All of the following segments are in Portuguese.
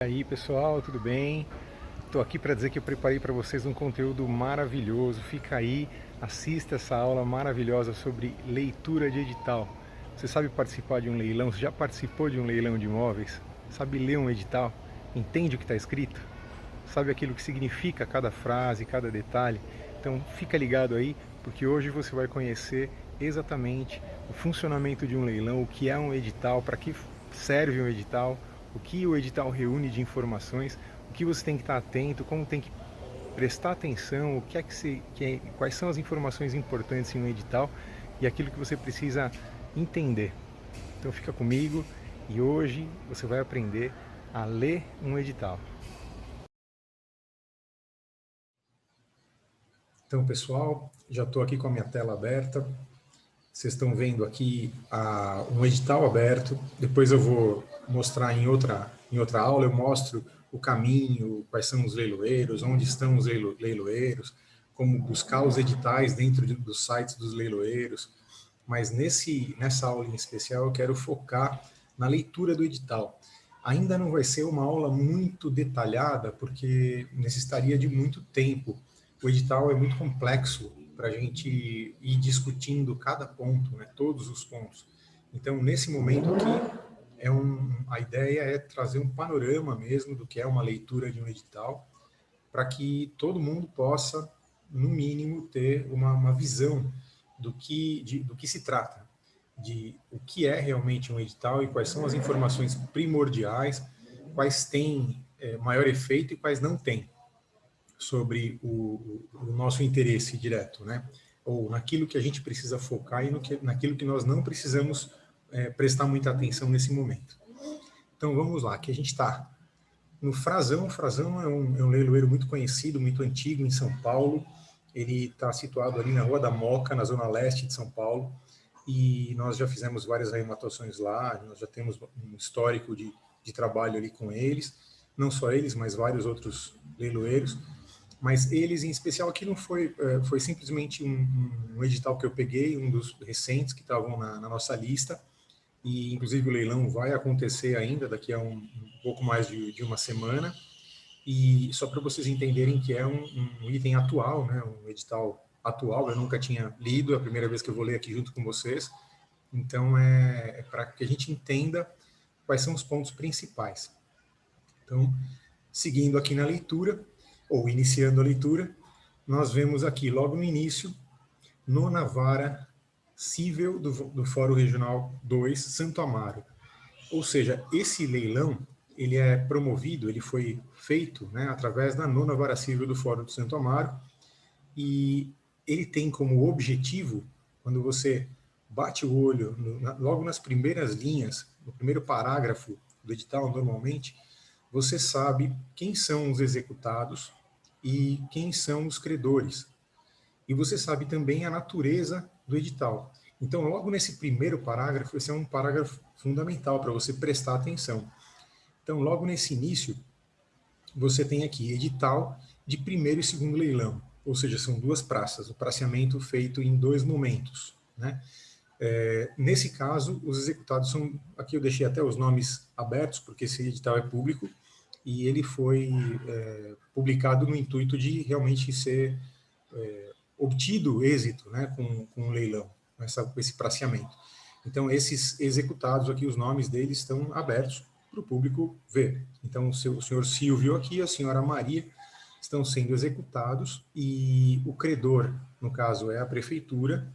E aí pessoal, tudo bem? Estou aqui para dizer que eu preparei para vocês um conteúdo maravilhoso. Fica aí, assista essa aula maravilhosa sobre leitura de edital. Você sabe participar de um leilão? Você já participou de um leilão de imóveis? Sabe ler um edital? Entende o que está escrito? Sabe aquilo que significa cada frase, cada detalhe? Então fica ligado aí, porque hoje você vai conhecer exatamente o funcionamento de um leilão, o que é um edital, para que serve um edital, o que o edital reúne de informações, o que você tem que estar atento, como tem que prestar atenção, o que é quais são as informações importantes em um edital e aquilo que você precisa entender. Então fica comigo e hoje você vai aprender a ler um edital. Então, pessoal, já estou aqui com a minha tela aberta. Vocês estão vendo aqui um edital aberto. Depois eu vou mostrar em outra aula, eu mostro o caminho, quais são os leiloeiros, onde estão os leiloeiros, como buscar os editais dentro dos sites dos leiloeiros. Mas nessa aula em especial eu quero focar na leitura do edital. Ainda não vai ser uma aula muito detalhada, porque necessitaria de muito tempo. O edital é muito complexo para a gente ir discutindo cada ponto, né, todos os pontos. Então, nesse momento aqui, a ideia é trazer um panorama mesmo do que é uma leitura de um edital, para que todo mundo possa, no mínimo, ter uma visão do que se trata, de o que é realmente um edital e quais são as informações primordiais, quais têm maior efeito e quais não têm sobre o nosso interesse direto, né? Ou naquilo que a gente precisa focar e naquilo que nós não precisamos prestar muita atenção nesse momento. Então vamos lá, aqui a gente está no Frazão. O Frazão é um leiloeiro muito conhecido, muito antigo em São Paulo. Ele está situado ali na Rua da Moca, na zona leste de São Paulo, e nós já fizemos várias arrematações lá, nós já temos um histórico de trabalho ali com eles, não só eles, mas vários outros leiloeiros. Mas eles, em especial, aqui não foi simplesmente um edital que eu peguei, um dos recentes que estavam na nossa lista, e inclusive o leilão vai acontecer ainda daqui a um pouco mais de uma semana, e só para vocês entenderem que é um item atual, né, um edital atual, eu nunca tinha lido, é a primeira vez que eu vou ler aqui junto com vocês, então é para que a gente entenda quais são os pontos principais. Então, seguindo aqui na leitura, ou iniciando a leitura, nós vemos aqui, logo no início, nona vara cível do Fórum Regional 2, Santo Amaro. Ou seja, esse leilão, ele é promovido, ele foi feito, né, através da nona vara cível do Fórum de Santo Amaro, e ele tem como objetivo, quando você bate o olho, logo nas primeiras linhas, no primeiro parágrafo do edital, normalmente, você sabe quem são os executados e quem são os credores. E você sabe também a natureza do edital. Então, logo nesse primeiro parágrafo, esse é um parágrafo fundamental para você prestar atenção. Então, logo nesse início, você tem aqui edital de primeiro e segundo leilão, ou seja, são duas praças, o praceamento feito em dois momentos, né? Nesse caso, os executados são, aqui eu deixei até os nomes abertos, porque esse edital é público, e ele foi publicado no intuito de realmente ser obtido êxito, né, com o leilão, com esse praceamento. Então, esses executados aqui, os nomes deles estão abertos para o público ver. Então, o senhor Silvio aqui, a senhora Maria, estão sendo executados, e o credor, no caso, é a prefeitura,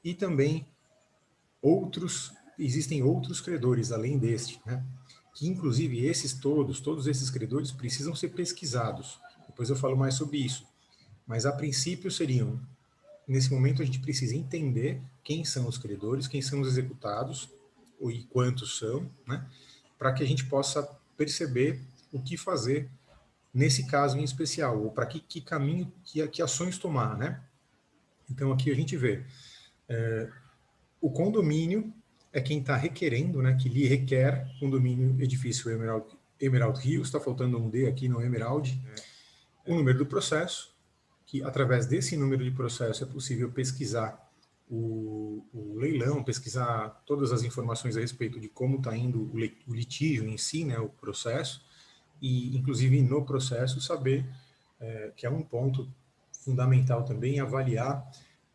e também existem outros credores além deste, né? Que inclusive todos esses credores precisam ser pesquisados. Depois eu falo mais sobre isso. Mas a princípio seriam, nesse momento a gente precisa entender quem são os credores, quem são os executados, e quantos são, né? Para que a gente possa perceber o que fazer nesse caso em especial, ou para que caminho, que ações tomar, né? Então aqui a gente vê o condomínio é quem está requerendo, né, que lhe requer condomínio edifício Emerald Rio, está faltando um D aqui no Emerald, o número do processo, que através desse número de processo é possível pesquisar o leilão, pesquisar todas as informações a respeito de como está indo o litígio em si, né, o processo, e, inclusive, no processo, saber que é um ponto fundamental também, avaliar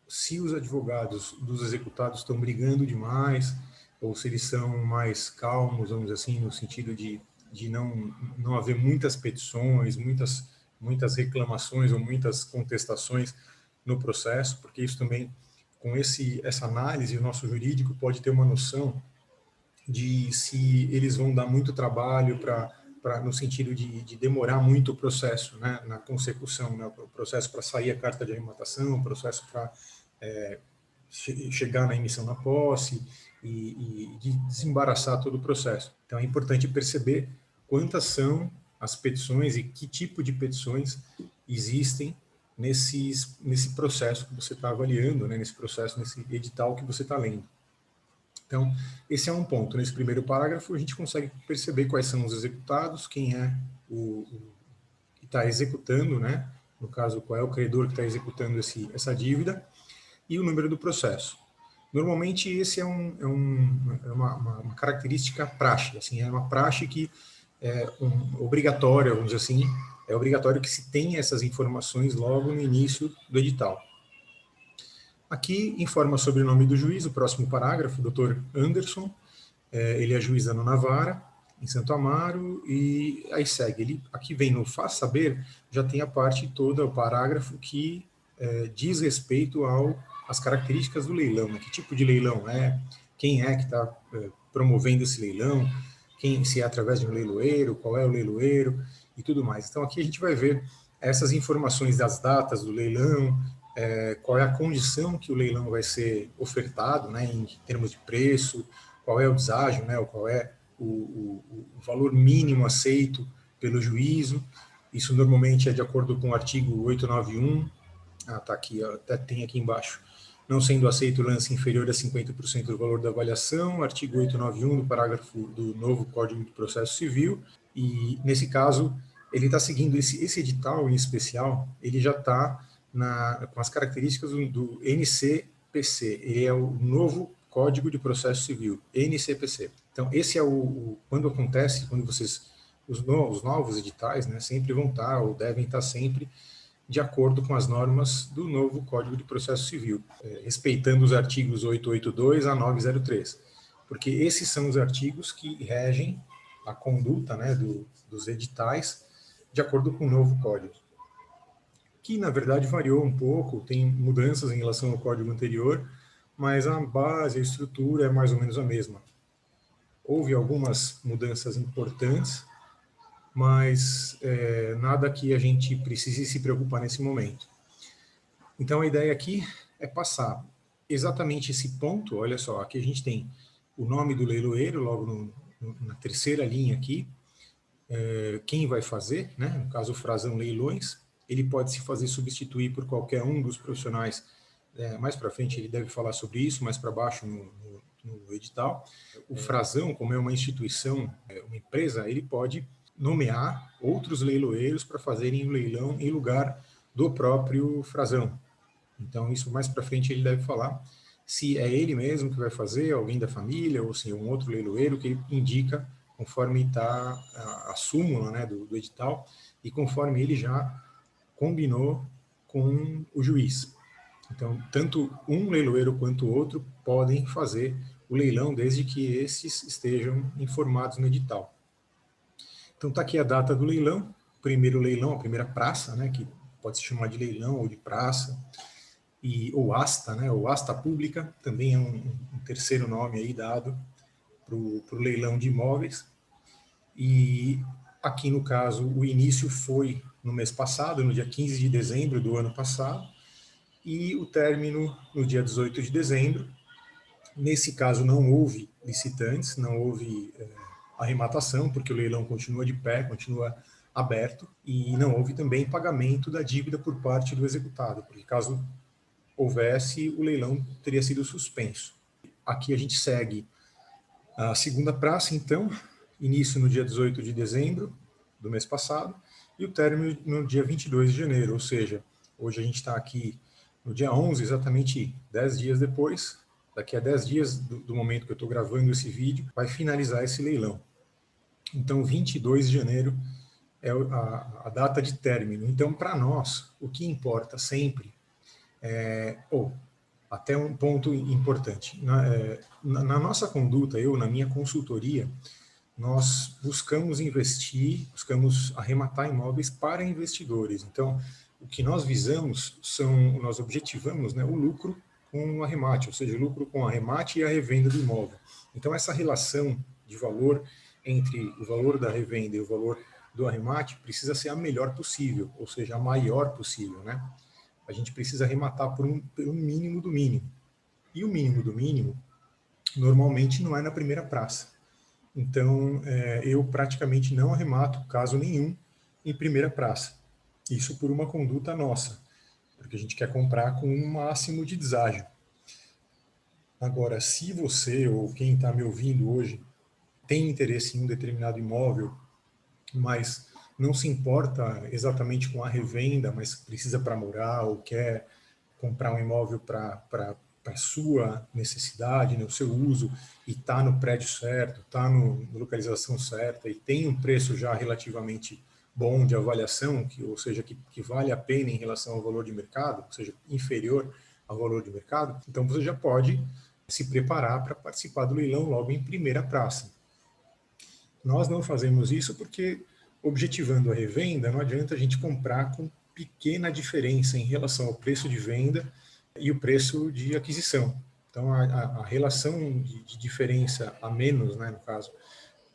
se os advogados dos executados estão brigando demais, ou se eles são mais calmos, vamos dizer assim, no sentido de não haver muitas petições, muitas reclamações ou muitas contestações no processo, porque isso também, com essa análise, o nosso jurídico pode ter uma noção de se eles vão dar muito trabalho no sentido de demorar muito o processo, né, na consecução, né, o processo para sair a carta de arrematação, o processo para chegar na emissão da posse e de desembaraçar todo o processo. Então é importante perceber quantas são as petições e que tipo de petições existem nesse processo que você está avaliando, né, nesse processo, nesse edital que você está lendo. Então, esse é um ponto. Nesse primeiro parágrafo, a gente consegue perceber quais são os executados, quem é o que está executando, né? No caso, qual é o credor que está executando essa dívida, e o número do processo. Normalmente, esse é uma característica praxe, assim, é uma praxe que é obrigatória, vamos dizer assim, é obrigatório que se tenha essas informações logo no início do edital. Aqui informa sobre o nome do juiz, o próximo parágrafo, Dr. Anderson, ele é juizano na vara, em Santo Amaro, e aí segue. Ele, aqui vem no Faz Saber, já tem a parte toda, o parágrafo que diz respeito às características do leilão, né? Que tipo de leilão é, quem é que está promovendo esse leilão, se é através de um leiloeiro, qual é o leiloeiro e tudo mais. Então aqui a gente vai ver essas informações das datas do leilão, qual é a condição que o leilão vai ser ofertado, né, em termos de preço, qual é o deságio, né, qual é o valor mínimo aceito pelo juízo. Isso normalmente é de acordo com o artigo 891, tá aqui, até tem aqui embaixo. Não sendo aceito lance inferior a 50% do valor da avaliação, artigo 891 do parágrafo do novo Código de Processo Civil, e nesse caso ele está seguindo esse edital em especial, ele já está com as características do NCPC, ele é o novo Código de Processo Civil, NCPC. Então, esse é quando acontece, quando os novos editais, né, sempre vão estar, ou devem estar sempre, de acordo com as normas do novo Código de Processo Civil, respeitando os artigos 882 a 903, porque esses são os artigos que regem a conduta, né, dos editais de acordo com o novo Código, que na verdade variou um pouco, tem mudanças em relação ao código anterior, mas a base, a estrutura é mais ou menos a mesma. Houve algumas mudanças importantes, mas nada que a gente precise se preocupar nesse momento. Então a ideia aqui é passar exatamente esse ponto, olha só, aqui a gente tem o nome do leiloeiro, logo na terceira linha aqui, quem vai fazer, né? No caso o Frazão Leilões, ele pode se fazer substituir por qualquer um dos profissionais. Mais para frente ele deve falar sobre isso, mais para baixo no edital. O Frazão, como é uma instituição, uma empresa, ele pode nomear outros leiloeiros para fazerem o leilão em lugar do próprio Frazão. Então isso mais para frente ele deve falar se é ele mesmo que vai fazer, alguém da família, ou se é um outro leiloeiro que ele indica conforme está a súmula, né, do edital, e conforme ele já combinou com o juiz. Então, tanto um leiloeiro quanto o outro podem fazer o leilão, desde que esses estejam informados no edital. Então, está aqui a data do leilão, primeiro leilão, a primeira praça, né, que pode se chamar de leilão ou de praça, ou asta, né, ou asta pública, também é um terceiro nome aí dado para o leilão de imóveis. E aqui, no caso, o início foi no mês passado, no dia 15 de dezembro do ano passado, e o término no dia 18 de dezembro. Nesse caso, não houve licitantes, não houve arrematação, porque o leilão continua de pé, continua aberto, e não houve também pagamento da dívida por parte do executado, porque caso houvesse, o leilão teria sido suspenso. Aqui a gente segue a segunda praça, então, início no dia 18 de dezembro do mês passado, e o término no dia 22 de janeiro, ou seja, hoje a gente está aqui no dia 11, exatamente 10 dias depois, daqui a 10 dias do momento que eu estou gravando esse vídeo, vai finalizar esse leilão. Então, 22 de janeiro é a data de término. Então, para nós, o que importa sempre até um ponto importante. Na nossa conduta, na minha consultoria, nós buscamos investir, buscamos arrematar imóveis para investidores. Então, o que nós visamos nós objetivamos, né, o lucro com o arremate, ou seja, o lucro com o arremate e a revenda do imóvel. Então, essa relação de valor entre o valor da revenda e o valor do arremate precisa ser a melhor possível, ou seja, a maior possível, né? A gente precisa arrematar pelo mínimo do mínimo. E o mínimo do mínimo, normalmente, não é na primeira praça. Então, eu praticamente não arremato caso nenhum em primeira praça. Isso por uma conduta nossa, porque a gente quer comprar com um máximo de deságio. Agora, se você ou quem está me ouvindo hoje tem interesse em um determinado imóvel, mas não se importa exatamente com a revenda, mas precisa para morar ou quer comprar um imóvel para a sua necessidade, no seu uso, e está no prédio certo, está na localização certa, e tem um preço já relativamente bom de avaliação, ou seja, que vale a pena em relação ao valor de mercado, ou seja, inferior ao valor de mercado, então você já pode se preparar para participar do leilão logo em primeira praça. Nós não fazemos isso porque, objetivando a revenda, não adianta a gente comprar com pequena diferença em relação ao preço de venda e o preço de aquisição. Então, a relação de diferença a menos, né, no caso,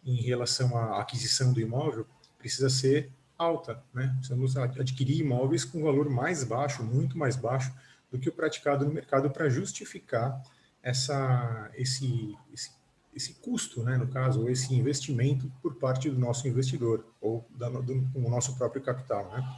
em relação à aquisição do imóvel, precisa ser alta. Né? Precisamos adquirir imóveis com valor mais baixo, muito mais baixo, do que o praticado no mercado para justificar esse custo, né, no caso, ou esse investimento por parte do nosso investidor, ou do nosso próprio capital. Né?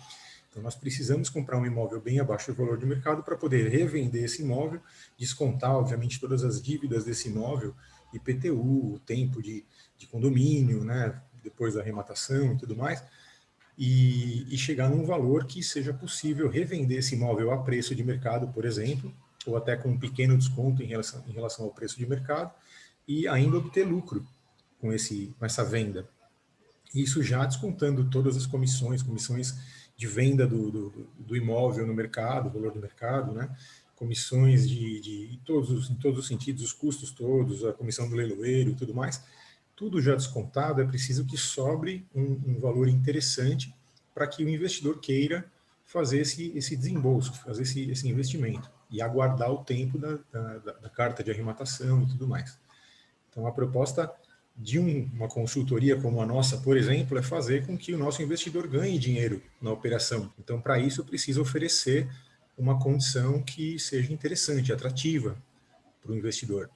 Então, nós precisamos comprar um imóvel bem abaixo do valor de mercado para poder revender esse imóvel, descontar, obviamente, todas as dívidas desse imóvel, IPTU, o tempo de condomínio, né, depois da arrematação e tudo mais, e chegar num valor que seja possível revender esse imóvel a preço de mercado, por exemplo, ou até com um pequeno desconto em relação ao preço de mercado, e ainda obter lucro com essa venda. Isso já descontando todas as comissões de venda do imóvel no mercado, valor do mercado, né? Comissões em todos os sentidos, os custos todos, a comissão do leiloeiro e tudo mais, tudo já descontado, é preciso que sobre um valor interessante para que o investidor queira fazer esse desembolso, fazer esse investimento e aguardar o tempo da carta de arrematação e tudo mais. Então, a proposta de uma consultoria como a nossa, por exemplo, é fazer com que o nosso investidor ganhe dinheiro na operação. Então, para isso, eu preciso oferecer uma condição que seja interessante, atrativa para o investidor.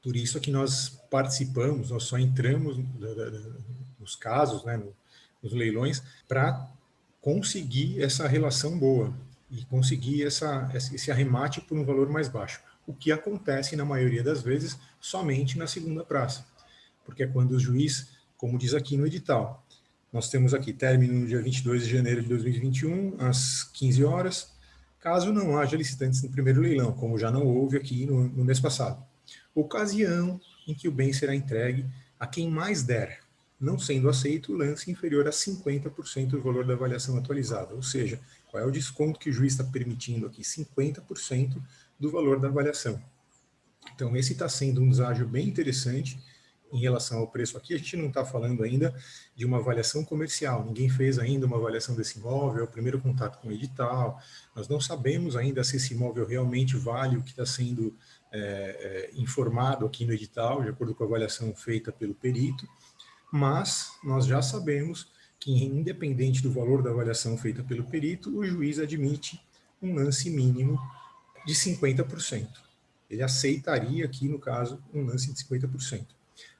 Por isso é que nós participamos, nós só entramos nos casos, né, nos leilões, para conseguir essa relação boa e conseguir esse arremate por um valor mais baixo. O que acontece, na maioria das vezes, somente na segunda praça. Porque é quando o juiz, como diz aqui no edital, nós temos aqui término no dia 22 de janeiro de 2021, às 15 horas, caso não haja licitantes no primeiro leilão, como já não houve aqui no mês passado. Ocasião em que o bem será entregue a quem mais der, não sendo aceito o lance inferior a 50% do valor da avaliação atualizada. Ou seja, qual é o desconto que o juiz está permitindo aqui? 50% do valor da avaliação. Então, esse está sendo um deságio bem interessante em relação ao preço aqui. A gente não está falando ainda de uma avaliação comercial, ninguém fez ainda uma avaliação desse imóvel, é o primeiro contato com o edital, nós não sabemos ainda se esse imóvel realmente vale o que está sendo informado aqui no edital, de acordo com a avaliação feita pelo perito, mas nós já sabemos que, independente do valor da avaliação feita pelo perito, o juiz admite um lance mínimo de 50%. Ele aceitaria aqui, no caso, um lance de 50%.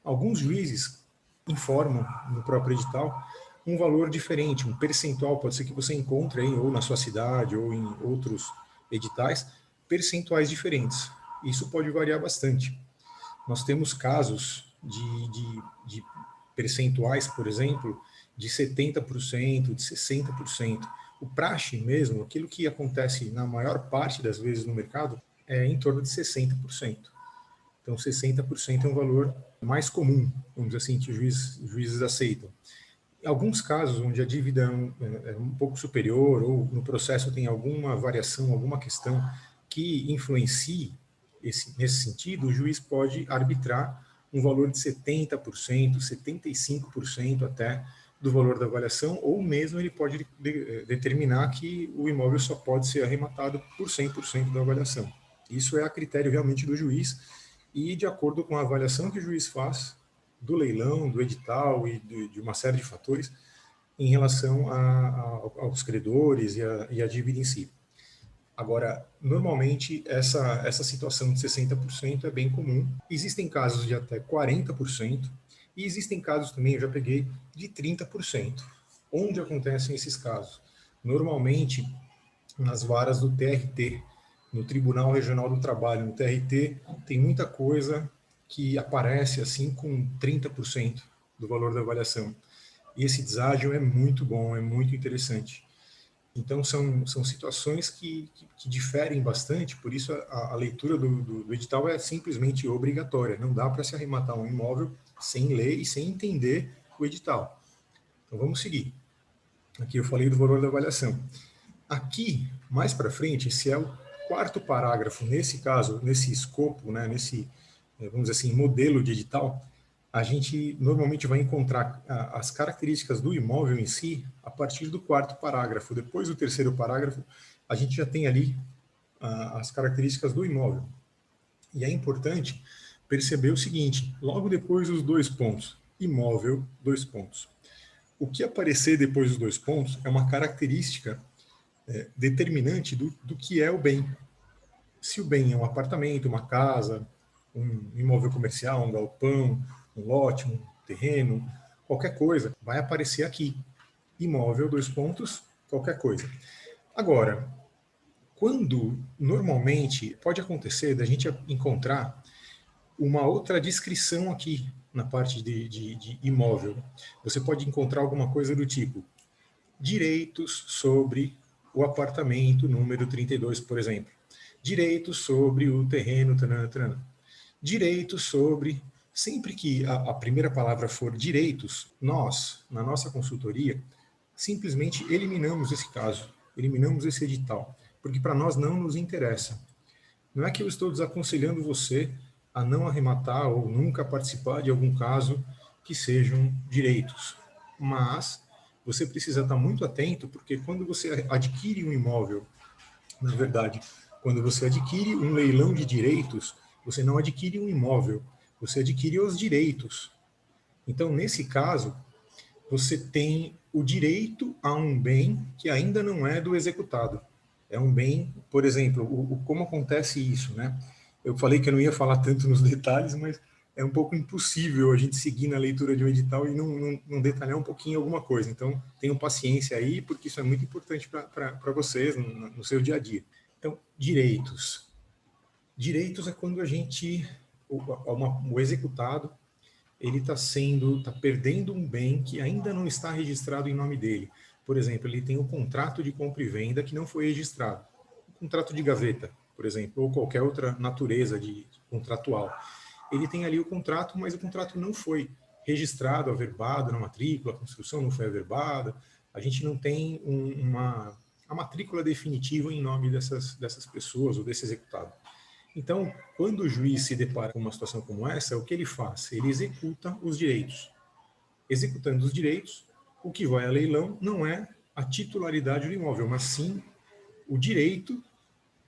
Alguns juízes informam no próprio edital um valor diferente, um percentual, pode ser que você encontre aí, ou na sua cidade, ou em outros editais, percentuais diferentes. Isso pode variar bastante. Nós temos casos de percentuais, por exemplo, de 70%, de 60%. O praxe mesmo, aquilo que acontece na maior parte das vezes no mercado, é em torno de 60%. Então, 60% é um valor mais comum, vamos dizer assim, que os juízes aceitam. Em alguns casos onde a dívida é um pouco superior ou no processo tem alguma variação, alguma questão que influencie nesse sentido, o juiz pode arbitrar um valor de 70%, 75% até do valor da avaliação, ou mesmo ele pode determinar que o imóvel só pode ser arrematado por 100% da avaliação. Isso é a critério realmente do juiz e de acordo com a avaliação que o juiz faz do leilão, do edital e de uma série de fatores em relação aos credores e a dívida em si. Agora, normalmente, essa situação de 60% é bem comum. Existem casos de até 40%, e existem casos também, eu já peguei, de 30%. Onde acontecem esses casos? Normalmente, nas varas do TRT, no Tribunal Regional do Trabalho, no TRT, tem muita coisa que aparece assim com 30% do valor da avaliação. E esse deságio é muito bom, é muito interessante. Então, são situações que diferem bastante, por isso a leitura do edital é simplesmente obrigatória. Não dá para se arrematar um imóvel sem ler e sem entender o edital. Então, vamos seguir. Aqui eu falei do valor da avaliação. Aqui, mais para frente, esse é o quarto parágrafo, nesse caso, nesse escopo, né, nesse, vamos dizer assim, modelo de edital, a gente normalmente vai encontrar as características do imóvel em si a partir do quarto parágrafo. Depois do terceiro parágrafo, a gente já tem ali as características do imóvel. E é importante perceber o seguinte, logo depois dos dois pontos, imóvel, dois pontos. O que aparecer depois dos dois pontos é uma característica determinante do que é o bem. Se o bem é um apartamento, uma casa, um imóvel comercial, um galpão, um lote, um terreno, qualquer coisa, vai aparecer aqui. Imóvel, dois pontos, qualquer coisa. Agora, quando normalmente pode acontecer da gente encontrar uma outra descrição aqui na parte de imóvel. Você pode encontrar alguma coisa do tipo direitos sobre o apartamento número 32, por exemplo. Direitos sobre o terreno, direitos sobre... Sempre que a primeira palavra for direitos, nós, na nossa consultoria, simplesmente eliminamos esse caso, eliminamos esse edital, porque para nós não nos interessa. Não é que eu estou desaconselhando você a não arrematar ou nunca participar de algum caso que sejam direitos, mas você precisa estar muito atento, porque quando você adquire um imóvel, na verdade, quando você adquire um leilão de direitos, você não adquire um imóvel, você adquire os direitos. Então, nesse caso, você tem o direito a um bem que ainda não é do executado. É um bem, por exemplo, como acontece isso, né? Eu falei que eu não ia falar tanto nos detalhes, mas é um pouco impossível a gente seguir na leitura de um edital e não detalhar um pouquinho alguma coisa. Então, tenham paciência aí, porque isso é muito importante para vocês no seu dia a dia. Então, direitos. Direitos é quando a gente, o executado, ele está perdendo um bem que ainda não está registrado em nome dele. Por exemplo, ele tem um contrato de compra e venda que não foi registrado. Um contrato de gaveta, por exemplo, ou qualquer outra natureza de contratual. Ele tem ali o contrato, mas o contrato não foi registrado, averbado na matrícula, a construção não foi averbada, a gente não tem a matrícula definitiva em nome dessas pessoas ou desse executado. Então, quando o juiz se depara com uma situação como essa, o que ele faz? Ele executa os direitos. Executando os direitos, o que vai a leilão não é a titularidade do imóvel, mas sim o direito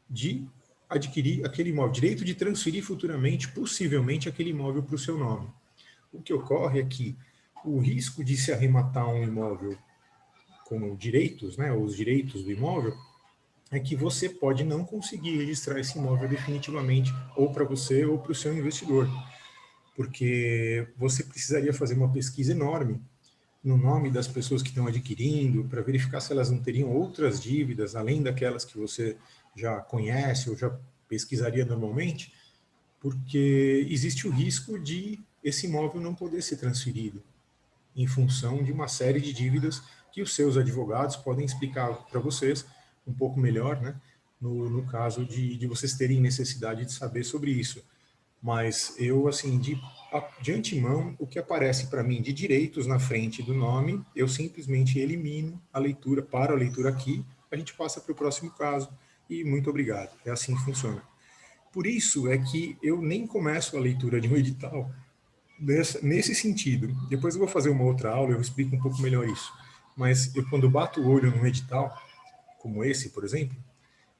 de adquirir aquele imóvel, direito de transferir futuramente, possivelmente, aquele imóvel para o seu nome. O que ocorre é que o risco de se arrematar um imóvel com direitos, né, os direitos do imóvel, é que você pode não conseguir registrar esse imóvel definitivamente, ou para você ou para o seu investidor, porque você precisaria fazer uma pesquisa enorme no nome das pessoas que estão adquirindo, para verificar se elas não teriam outras dívidas, além daquelas que você já conhece ou já pesquisaria normalmente, porque existe o risco de esse imóvel não poder ser transferido, em função de uma série de dívidas que os seus advogados podem explicar para vocês um pouco melhor, né? No caso de vocês terem necessidade de saber sobre isso. Mas eu, assim, de de antemão, o que aparece para mim de direitos na frente do nome, eu simplesmente elimino a leitura, para a leitura aqui, a gente passa para o próximo caso, e muito obrigado. É assim que funciona. Por isso é que eu nem começo a leitura de um edital nesse sentido. Depois eu vou fazer uma outra aula, eu explico um pouco melhor isso. Mas eu, quando bato o olho num edital, como esse, por exemplo,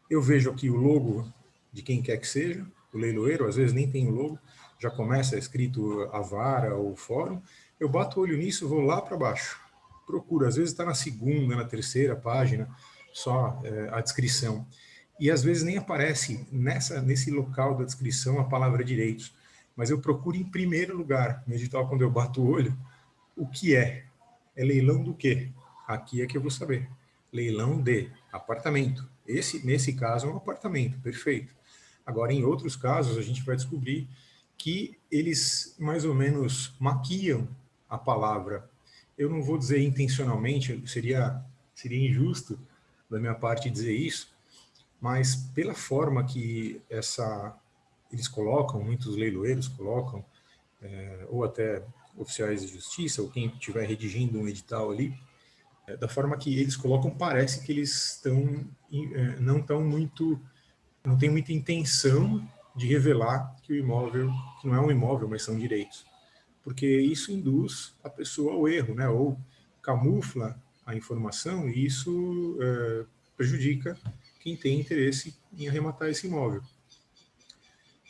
eu vejo aqui o logo de quem quer que seja, o leiloeiro, às vezes nem tem o logo, já começa escrito a vara ou o fórum, eu bato o olho nisso, vou lá para baixo, procuro, às vezes está na segunda, na terceira página, só a descrição. E às vezes nem aparece nesse local da descrição a palavra direitos, mas eu procuro em primeiro lugar, no edital, quando eu bato o olho, o que é? É leilão do quê? Aqui é que eu vou saber. Leilão de apartamento. Nesse caso, é um apartamento, perfeito. Agora, em outros casos, a gente vai descobrir que eles mais ou menos maquiam a palavra. Eu não vou dizer intencionalmente, seria injusto da minha parte dizer isso, mas pela forma que eles colocam, muitos leiloeiros colocam, ou até oficiais de justiça, ou quem estiver redigindo um edital ali, da forma que eles colocam, parece que eles não tem muita intenção de revelar que o imóvel, que não é um imóvel, mas são direitos. Porque isso induz a pessoa ao erro, né? Ou camufla a informação e isso prejudica quem tem interesse em arrematar esse imóvel.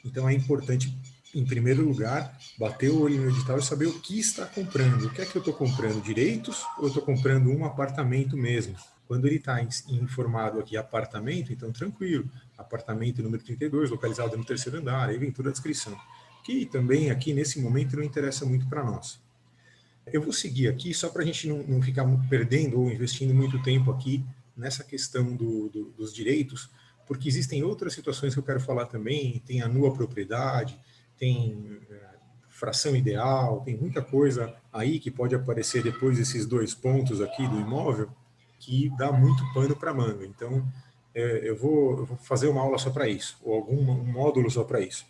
Então é importante, em primeiro lugar, bater o olho no edital e saber o que está comprando. O que é que eu estou comprando? Direitos ou eu estou comprando um apartamento mesmo? Quando ele está informado aqui apartamento, então tranquilo. Apartamento número 32, localizado no terceiro andar, aí vem toda a descrição. Que também aqui nesse momento não interessa muito para nós. Eu vou seguir aqui só para a gente não ficar perdendo ou investindo muito tempo aqui nessa questão dos direitos, porque existem outras situações que eu quero falar também, tem a nua propriedade, tem fração ideal, tem muita coisa aí que pode aparecer depois desses dois pontos aqui do imóvel, que dá muito pano para manga. Então, eu vou fazer uma aula só para isso, ou um módulo só para isso.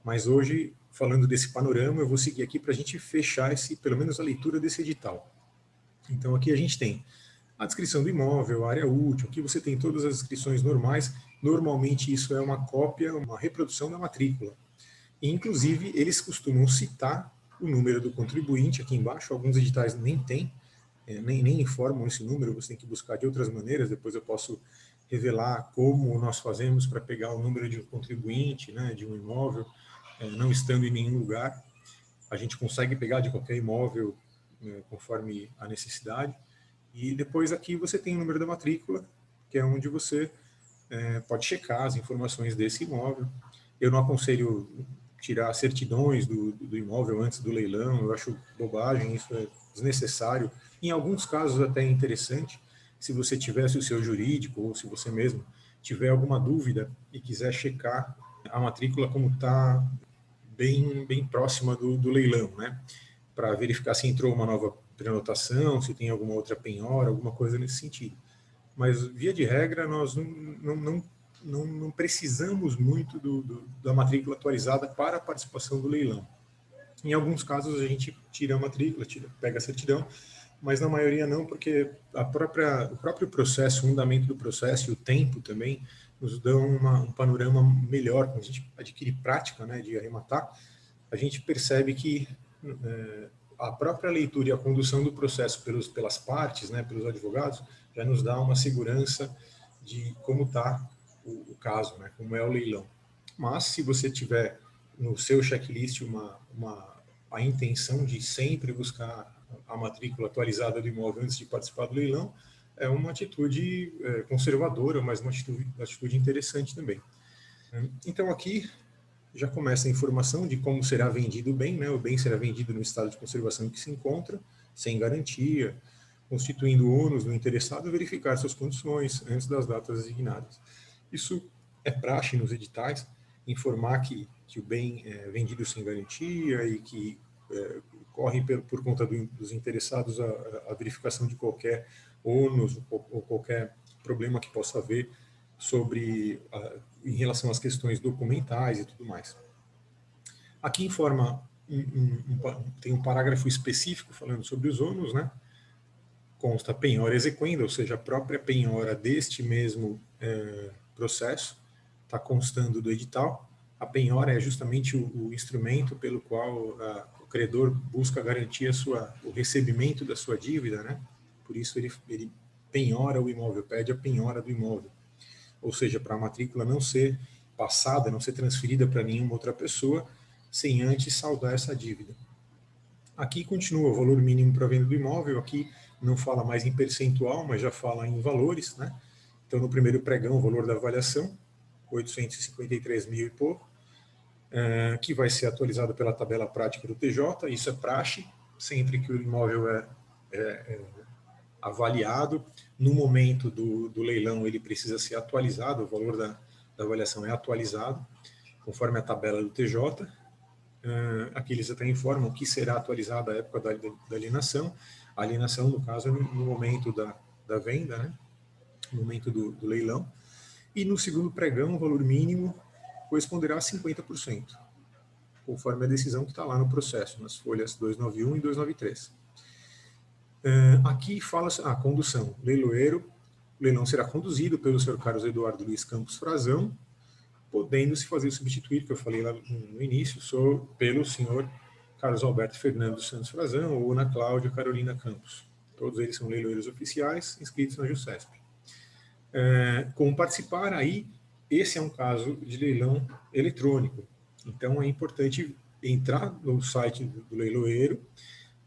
Mas hoje, falando desse panorama, eu vou seguir aqui para a gente fechar pelo menos a leitura desse edital. Então aqui a gente tem a descrição do imóvel, a área útil, aqui você tem todas as descrições normais, normalmente isso é uma cópia, uma reprodução da matrícula. E, inclusive, eles costumam citar o número do contribuinte aqui embaixo, alguns editais nem tem, nem informam esse número, você tem que buscar de outras maneiras, depois eu posso revelar como nós fazemos para pegar o número de um contribuinte, né, de um imóvel, não estando em nenhum lugar. A gente consegue pegar de qualquer imóvel conforme a necessidade. E depois aqui você tem o número da matrícula, que é onde você pode checar as informações desse imóvel. Eu não aconselho tirar certidões do imóvel antes do leilão, eu acho bobagem, isso é desnecessário. Em alguns casos até é interessante, se você tivesse o seu jurídico ou se você mesmo tiver alguma dúvida e quiser checar a matrícula como está bem próxima do leilão, né? Para verificar se entrou uma nova prenotação, se tem alguma outra penhora, alguma coisa nesse sentido. Mas, via de regra, nós não precisamos muito da matrícula atualizada para a participação do leilão. Em alguns casos, a gente tira a matrícula, pega a certidão, mas na maioria não, porque o próprio processo, o fundamento do processo e o tempo também nos dão um panorama melhor. Quando a gente adquire prática, né, de arrematar, a gente percebe que a própria leitura e a condução do processo pelas partes, né, pelos advogados, já nos dá uma segurança de como está o caso, né, como é o leilão. Mas se você tiver no seu checklist a intenção de sempre buscar a matrícula atualizada do imóvel antes de participar do leilão, é uma atitude conservadora, mas uma atitude interessante também. Então aqui já começa a informação de como será vendido o bem, né? O bem será vendido no estado de conservação em que se encontra, sem garantia, constituindo o ônus do interessado verificar suas condições antes das datas designadas. Isso é praxe nos editais, informar que o bem é vendido sem garantia e que corre por conta dos interessados a verificação de qualquer ônus ou qualquer problema que possa haver em relação às questões documentais e tudo mais. Aqui informa tem um parágrafo específico falando sobre os ônus, né? Consta penhora exequenda, ou seja, a própria penhora deste mesmo processo está constando do edital. A penhora é justamente o instrumento pelo qual o credor busca garantir o recebimento da sua dívida, né? Por isso ele penhora o imóvel, pede a penhora do imóvel. Ou seja, para a matrícula não ser passada, não ser transferida para nenhuma outra pessoa, sem antes saldar essa dívida. Aqui continua o valor mínimo para venda do imóvel, aqui não fala mais em percentual, mas já fala em valores, né? Então, no primeiro pregão, o valor da avaliação, 853 mil e pouco, que vai ser atualizado pela tabela prática do TJ, isso é praxe, sempre que o imóvel é avaliado, no momento do leilão ele precisa ser atualizado, o valor da avaliação é atualizado, conforme a tabela do TJ. Aqui eles até informam que será atualizado à época da alienação. A alienação, no caso, é no momento da venda, né? No momento do leilão. E no segundo pregão, o valor mínimo corresponderá a 50%, conforme a decisão que está lá no processo, nas folhas 291 e 293. Aqui fala a condução. Leiloeiro, o leilão será conduzido pelo senhor Carlos Eduardo Luiz Campos Frazão, podendo-se fazer substituir, que eu falei lá no início, pelo senhor Carlos Alberto Fernando Santos Frazão ou Ana Cláudia Carolina Campos. Todos eles são leiloeiros oficiais inscritos na JUSCESP. Como participar aí, esse é um caso de leilão eletrônico. Então é importante entrar no site do leiloeiro,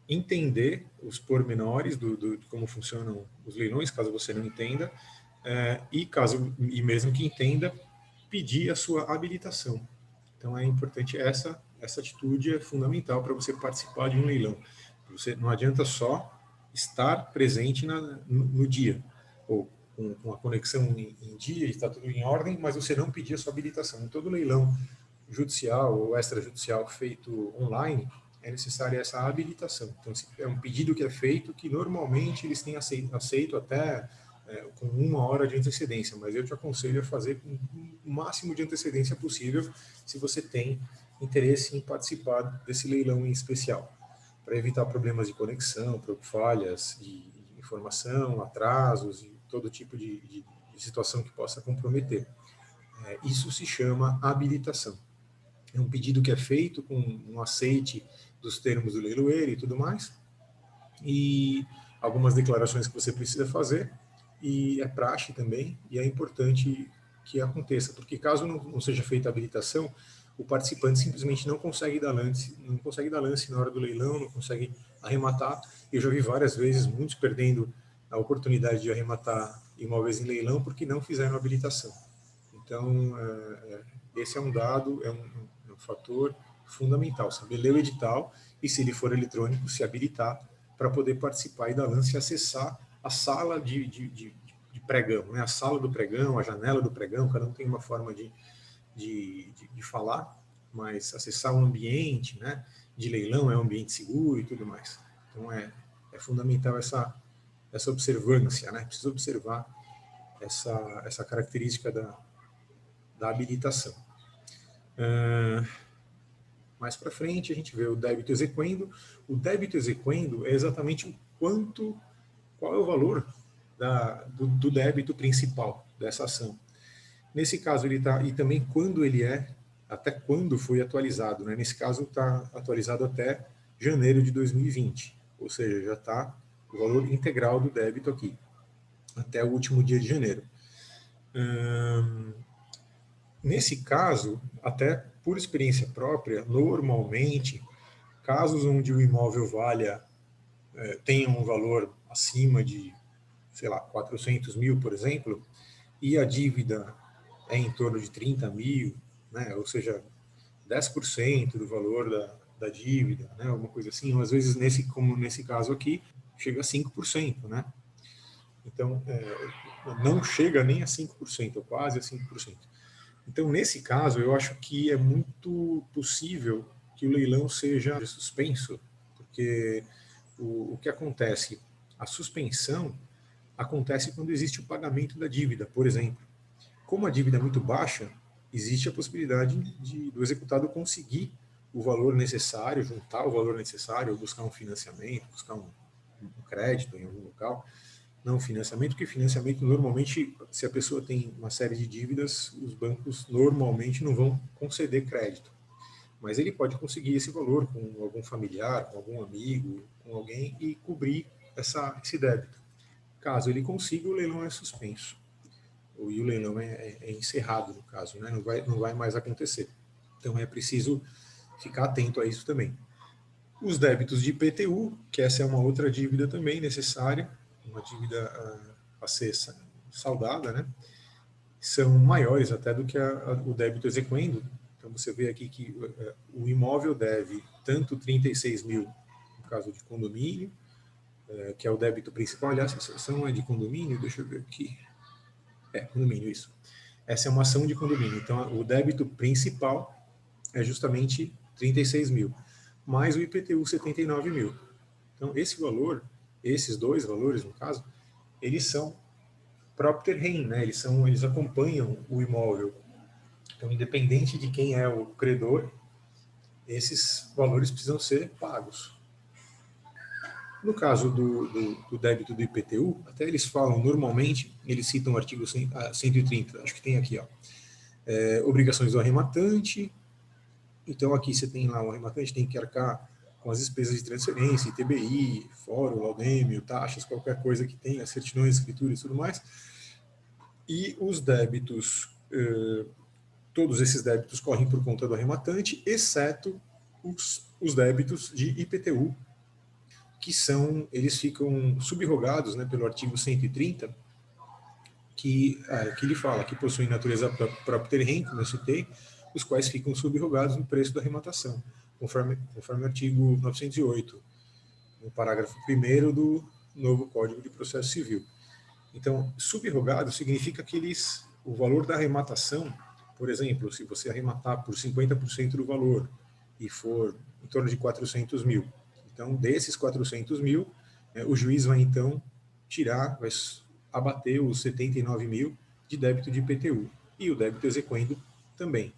entender os pormenores de como funcionam os leilões, caso você não entenda, e mesmo que entenda, pedir a sua habilitação. Então é importante, essa atitude é fundamental para você participar de um leilão. Você não adianta só estar presente no dia, ou com a conexão em dia, está tudo em ordem, mas você não pedir a sua habilitação. Em todo leilão judicial ou extrajudicial feito online, é necessária essa habilitação. Então, é um pedido que é feito que normalmente eles têm aceito até com 1 hora de antecedência, mas eu te aconselho a fazer com o máximo de antecedência possível se você tem interesse em participar desse leilão em especial, para evitar problemas de conexão, falhas de informação, atrasos e todo tipo de situação que possa comprometer. Isso se chama habilitação. É um pedido que é feito com um aceite dos termos do leiloeiro e tudo mais, e algumas declarações que você precisa fazer, e é praxe também, e é importante que aconteça, porque caso não seja feita a habilitação, o participante simplesmente não consegue dar lance na hora do leilão, não consegue arrematar. Eu já vi várias vezes muitos perdendo a oportunidade de arrematar imóveis em leilão porque não fizeram habilitação. Então, esse é um dado, é um fator fundamental, saber ler o edital e, se ele for eletrônico, se habilitar para poder participar e dar lance e acessar a sala de pregão, né? A sala do pregão, a janela do pregão, cada um tem uma forma de falar, mas acessar o ambiente, né, de leilão é um ambiente seguro e tudo mais. Então é fundamental essa observância, né? Precisa observar essa característica da habilitação. Mais para frente a gente vê o débito exequendo. O débito exequendo é exatamente qual é o valor do débito principal dessa ação. Nesse caso ele está, e também quando ele até quando foi atualizado, né? Nesse caso está atualizado até janeiro de 2020, ou seja, já está o valor integral do débito aqui, até o último dia de janeiro. Nesse caso, até por experiência própria, normalmente, casos onde o imóvel tenha um valor acima de, sei lá, 400 mil, por exemplo, e a dívida é em torno de 30 mil, né? Ou seja, 10% do valor da dívida, né? Alguma coisa assim, ou às vezes, como nesse caso aqui, chega a 5%, né? Então, não chega nem a 5%, ou quase a 5%. Então, nesse caso, eu acho que é muito possível que o leilão seja suspenso, porque o que acontece? A suspensão acontece quando existe o pagamento da dívida, por exemplo. Como a dívida é muito baixa, existe a possibilidade do executado conseguir o valor necessário, juntar o valor necessário, ou buscar um financiamento, buscar um crédito em algum local, não financiamento, porque financiamento normalmente, se a pessoa tem uma série de dívidas, os bancos normalmente não vão conceder crédito. Mas ele pode conseguir esse valor com algum familiar, com algum amigo, com alguém e cobrir esse débito. Caso ele consiga, o leilão é suspenso. E o leilão é encerrado, no caso, né? Não vai mais acontecer. Então é preciso ficar atento a isso também. Os débitos de IPTU, que essa é uma outra dívida também necessária, uma dívida a ser saldada, né? São maiores até do que o débito exequendo. Então você vê aqui que o imóvel deve tanto 36 mil no caso de condomínio, que é o débito principal. Aliás, essa ação é de condomínio, deixa eu ver aqui. Condomínio, isso. Essa é uma ação de condomínio. Então o débito principal é justamente 36 mil, mais o IPTU 79 mil. Então esse valor, esses dois valores no caso, eles são propter rem, né? Eles acompanham o imóvel. Então, independente de quem é o credor, esses valores precisam ser pagos. No caso do débito do IPTU, até eles falam normalmente, eles citam o artigo 130, acho que tem aqui, ó, obrigações do arrematante. Então aqui você tem lá, o arrematante tem que arcar com as despesas de transferência, ITBI, fórum, laudêmio, taxas, qualquer coisa que tenha, certidões, escrituras e tudo mais. E os débitos, todos esses débitos correm por conta do arrematante, exceto os débitos de IPTU, que eles ficam subrogados, né, pelo artigo 130, que ele fala que possuem natureza propter rem, como eu citei, os quais ficam subrogados no preço da arrematação, conforme o artigo 908, no parágrafo 1º do novo Código de Processo Civil. Então, subrogado significa que o valor da arrematação, por exemplo, se você arrematar por 50% do valor e for em torno de 400 mil, então desses 400 mil, o juiz vai então vai abater os 79 mil de débito de IPTU e o débito exequendo também.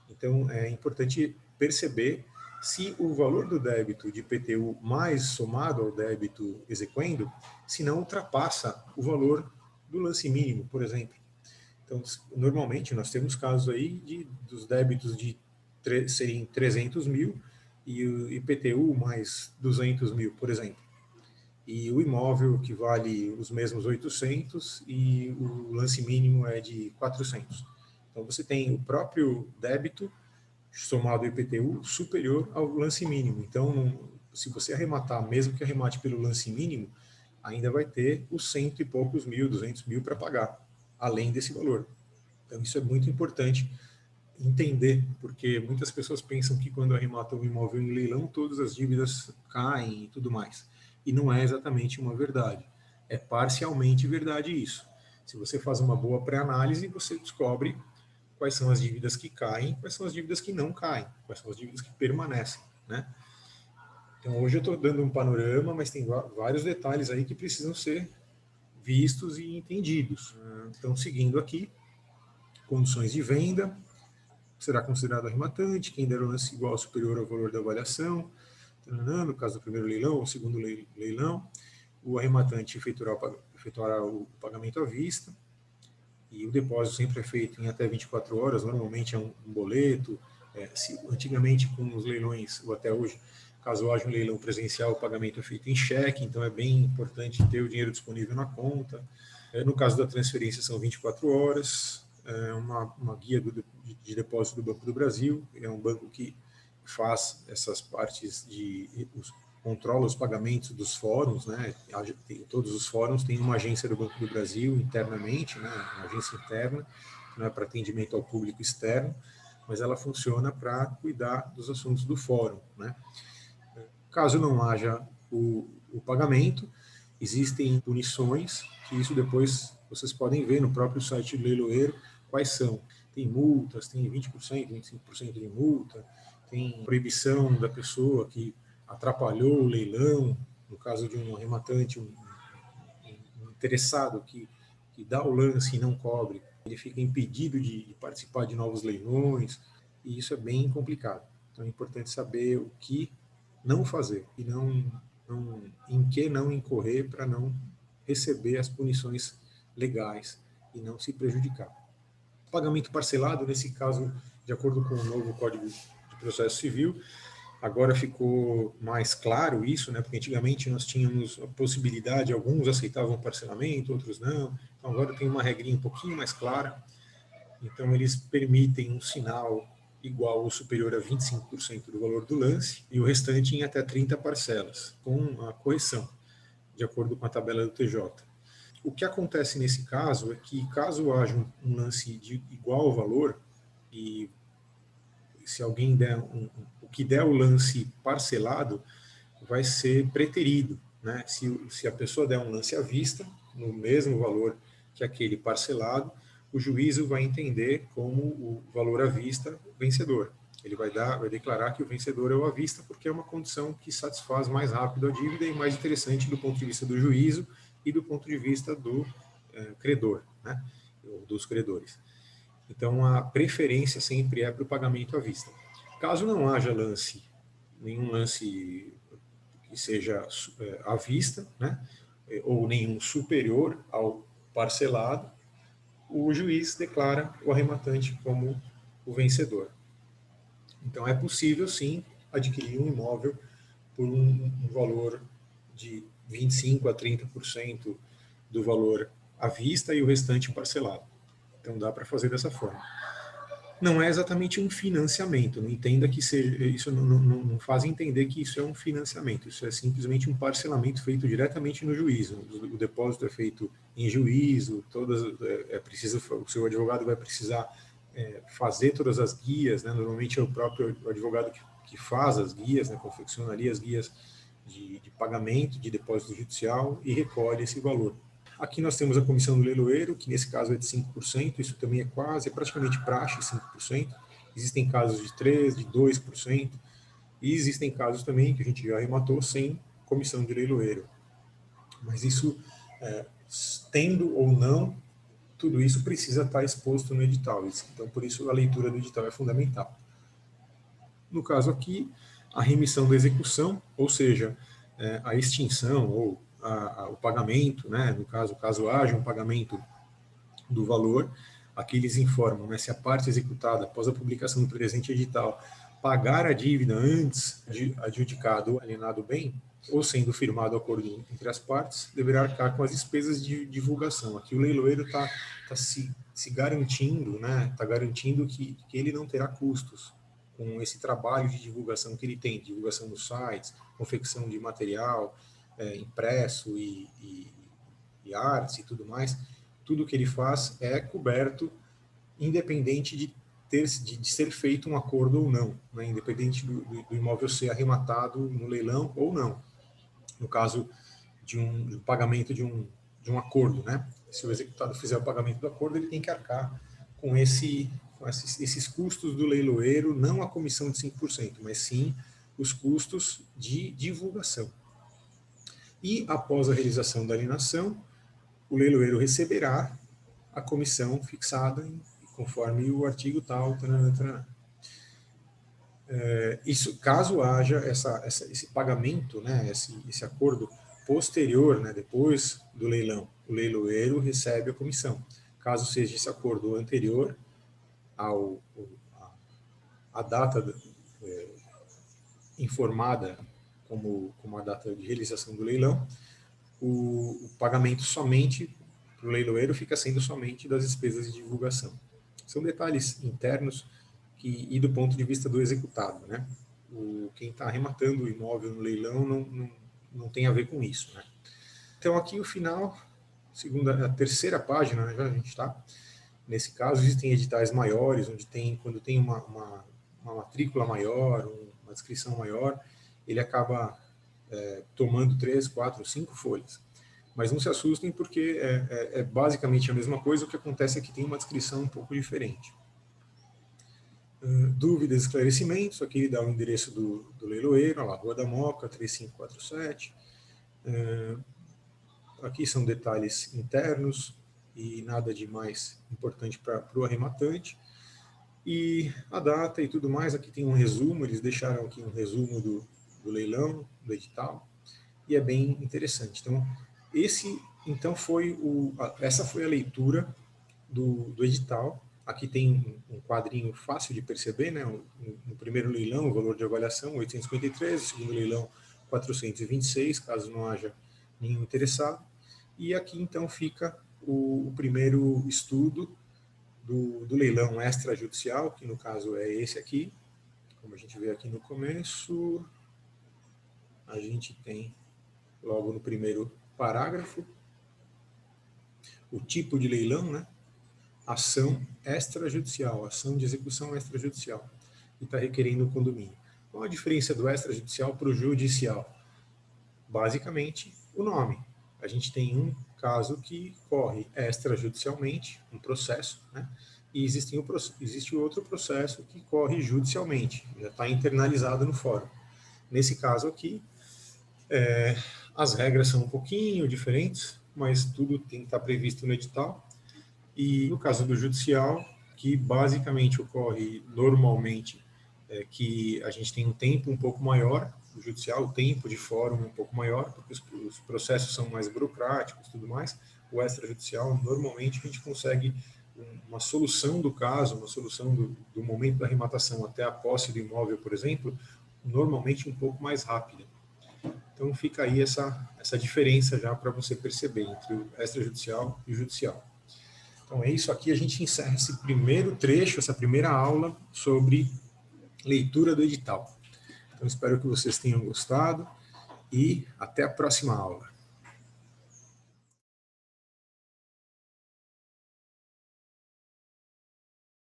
Então é importante perceber se o valor do débito de IPTU mais somado ao débito exequendo, se não ultrapassa o valor do lance mínimo, por exemplo. Então, normalmente, nós temos casos aí dos débitos serem 300 mil e o IPTU mais 200 mil, por exemplo. E o imóvel que vale os mesmos 800 e o lance mínimo é de 400. Então, você tem o próprio débito somado ao IPTU superior ao lance mínimo. Então, se você arrematar, mesmo que arremate pelo lance mínimo, ainda vai ter os 100 e poucos mil, 200 mil para pagar, além desse valor. Então, isso é muito importante entender, porque muitas pessoas pensam que quando arrematam um imóvel em leilão, todas as dívidas caem e tudo mais. E não é exatamente uma verdade. É parcialmente verdade isso. Se você faz uma boa pré-análise, você descobre quais são as dívidas que caem, quais são as dívidas que não caem, quais são as dívidas que permanecem, né? Então, hoje eu estou dando um panorama, mas tem vários detalhes aí que precisam ser vistos e entendidos. Então, seguindo aqui, condições de venda, será considerado arrematante quem der o lance igual ou superior ao valor da avaliação, no caso do primeiro leilão ou segundo leilão, o arrematante efetuará o pagamento à vista, e o depósito sempre é feito em até 24 horas, normalmente é um boleto. Antigamente, com os leilões, ou até hoje, caso haja um leilão presencial, o pagamento é feito em cheque, então é bem importante ter o dinheiro disponível na conta. No caso da transferência, são 24 horas, uma guia de depósito do Banco do Brasil, é um banco que faz essas partes controla os pagamentos dos fóruns, né? Todos os fóruns têm uma agência do Banco do Brasil internamente, né? Uma agência interna, que não é para atendimento ao público externo, mas ela funciona para cuidar dos assuntos do fórum, né? Caso não haja o pagamento, existem punições, que isso depois vocês podem ver no próprio site do leiloeiro, quais são. Tem multas, tem 20%, 25% de multa, tem proibição da pessoa que atrapalhou o leilão, no caso de um arrematante, um interessado que dá o lance e não cobre, ele fica impedido de participar de novos leilões, e isso é bem complicado. Então é importante saber o que não fazer e em que não incorrer para não receber as punições legais e não se prejudicar. Pagamento parcelado, nesse caso, de acordo com o novo Código de Processo Civil, agora ficou mais claro isso, né? Porque antigamente nós tínhamos a possibilidade, alguns aceitavam parcelamento, outros não. Então agora tem uma regrinha um pouquinho mais clara. Então eles permitem um sinal igual ou superior a 25% do valor do lance e o restante em até 30 parcelas, com a correção, de acordo com a tabela do TJ. O que acontece nesse caso é que, caso haja um lance de igual valor, e se alguém der o que der o lance parcelado, vai ser preterido, né? Se a pessoa der um lance à vista, no mesmo valor que aquele parcelado, o juízo vai entender como o valor à vista vencedor. Ele vai declarar que o vencedor é o à vista, porque é uma condição que satisfaz mais rápido a dívida e mais interessante do ponto de vista do juízo e do ponto de vista do credor, né? Ou dos credores. Então, a preferência sempre é para o pagamento à vista. Caso não haja nenhum lance que seja à vista, né, ou nenhum superior ao parcelado, o juiz declara o arrematante como o vencedor. Então, é possível, sim, adquirir um imóvel por um valor de 25% a 30% do valor à vista e o restante parcelado. Então, dá para fazer dessa forma. Não é exatamente um financiamento, não entenda que seja, isso não faz entender que isso é um financiamento, isso é simplesmente um parcelamento feito diretamente no juízo. O depósito é feito em juízo, o seu advogado vai precisar fazer todas as guias, né? Normalmente é o próprio advogado que faz as guias, né? Confecciona ali as guias de pagamento, de depósito judicial e recolhe esse valor. Aqui nós temos a comissão do leiloeiro, que nesse caso é de 5%, isso também é praticamente praxe, 5%. Existem casos de 3%, de 2%, e existem casos também, que a gente já arrematou, sem comissão de leiloeiro. Mas isso, tendo ou não, tudo isso precisa estar exposto no edital. Então, por isso, a leitura do edital é fundamental. No caso aqui, a remissão da execução, ou seja, a extinção ou o pagamento, né, no caso haja um pagamento do valor, aqui eles informam, né, se a parte executada após a publicação do presente edital pagar a dívida antes de adjudicado ou alienado o bem, ou sendo firmado acordo entre as partes, deverá arcar com as despesas de divulgação. Aqui o leiloeiro está se garantindo, né, está garantindo que ele não terá custos com esse trabalho de divulgação que ele tem, divulgação nos sites, confecção de material impresso e artes e tudo mais. Tudo que ele faz é coberto, independente de ser feito um acordo ou não, né? Independente do imóvel ser arrematado no leilão ou não. No caso de um pagamento de um acordo, né? Se o executado fizer o pagamento do acordo, ele tem que arcar com esses custos do leiloeiro, não a comissão de 5%, mas sim os custos de divulgação. E após a realização da alienação, o leiloeiro receberá a comissão fixada conforme o artigo tal. Isso, caso haja esse pagamento, né, esse acordo posterior, né, depois do leilão, o leiloeiro recebe a comissão. Caso seja esse acordo anterior à data informada como a data de realização do leilão, o pagamento somente para o leiloeiro fica sendo somente das despesas de divulgação. São detalhes internos e do ponto de vista do executado, né? Quem está arrematando o imóvel no leilão não tem a ver com isso, né? Então aqui o final, a terceira página, né, já a gente está. Nesse caso existem editais maiores, quando tem uma matrícula maior, uma descrição maior, ele acaba tomando 3, 4, 5 folhas. Mas não se assustem, porque é basicamente a mesma coisa. O que acontece é que tem uma descrição um pouco diferente. Dúvidas, esclarecimentos, aqui ele dá o endereço do leiloeiro, lá, Rua da Moca, 3547. Aqui são detalhes internos e nada de mais importante para o arrematante. E a data e tudo mais, aqui tem um resumo, eles deixaram aqui um resumo do leilão, do edital, e é bem interessante. Então, essa foi a leitura do edital. Aqui tem um quadrinho fácil de perceber, né? No primeiro leilão, o valor de avaliação, 853, no segundo leilão, 426, caso não haja nenhum interessado. E aqui, então, fica o primeiro estudo do leilão extrajudicial, que no caso é esse aqui. Como a gente vê aqui no começo, a gente tem logo no primeiro parágrafo o tipo de leilão, né? Ação extrajudicial, ação de execução extrajudicial, e está requerendo o condomínio. Qual a diferença do extrajudicial para o judicial? Basicamente, o nome. A gente tem um caso que corre extrajudicialmente, um processo, né? E existe outro processo que corre judicialmente, já está internalizado no fórum. Nesse caso aqui, as regras são um pouquinho diferentes, mas tudo tem que estar previsto no edital. E no caso do judicial, que basicamente ocorre normalmente, que a gente tem um tempo um pouco maior, o judicial, o tempo de fórum um pouco maior, porque os processos são mais burocráticos e tudo mais. O extrajudicial, normalmente, a gente consegue uma solução do caso, uma solução do momento da arrematação até a posse do imóvel, por exemplo, normalmente um pouco mais rápida. Então fica aí essa diferença já para você perceber entre o extrajudicial e o judicial. Então é isso aqui, a gente encerra esse primeiro trecho, essa primeira aula sobre leitura do edital. Então espero que vocês tenham gostado e até a próxima aula.